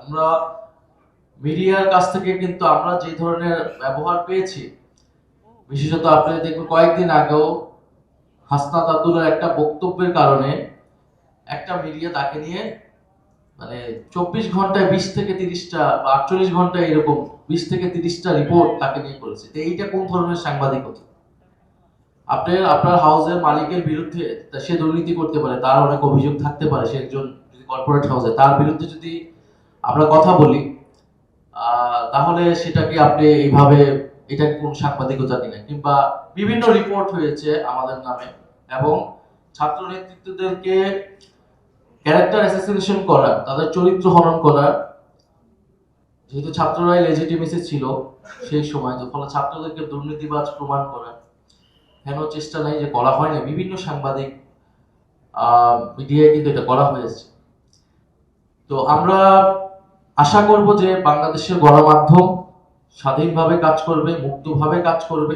আমরা মিডিয়ার কাছ থেকে কিন্তু আমরা যে ধরনের ব্যবহার পেয়েছি, বিশেষত আপনি দেখবেন কয়েকদিন আগেও হাসনাত আব্দুল্লাহর একটা বক্তব্যের কারণে একটা মিডিয়া তাকে নিয়ে মানে 24 ঘন্টায় 20 থেকে 30টা বা 48 ঘন্টায় এরকম 20 থেকে 30টা রিপোর্ট তাকে নিয়ে করেছে। তো এইটা কোন ধরনের সাংবাদিকতা? আপনার হাউসের মালিকের বিরুদ্ধে সে দুর্নীতি করতে পারে, তার অনেক অভিযোগ থাকতে পারে, সে একজন যদি কর্পোরেট হাউসে তার বিরুদ্ধে যদি আমরা কথা বলি, তাহলে সেটাকে আপনি এইভাবে এটা কোন সাংবাদিকতা কিনা? কিংবা বিভিন্ন রিপোর্ট হয়েছে আমাদের নামে এবং ছাত্র নেতৃত্বদেরকে ক্যারেক্টার অ্যাসাসিনেশন করা, তাদের চরিত্র হনন করা, যেহেতু ছাত্ররাই লেজিটিমেসি ছিল সেই সময়, তো ফলে ছাত্রদেরকে দুর্নীতিবাজ প্রমাণ করা, হেন চেষ্টা নাই যে করা হয় না, বিভিন্ন সাংবাদিক মিডিয়ায় কিন্তু এটা করা হয়েছে। তো আমরা আশা করব যে বাংলাদেশের গণমাধ্যম স্বাধীনভাবে কাজ করবে, মুক্তভাবে কাজ করবে।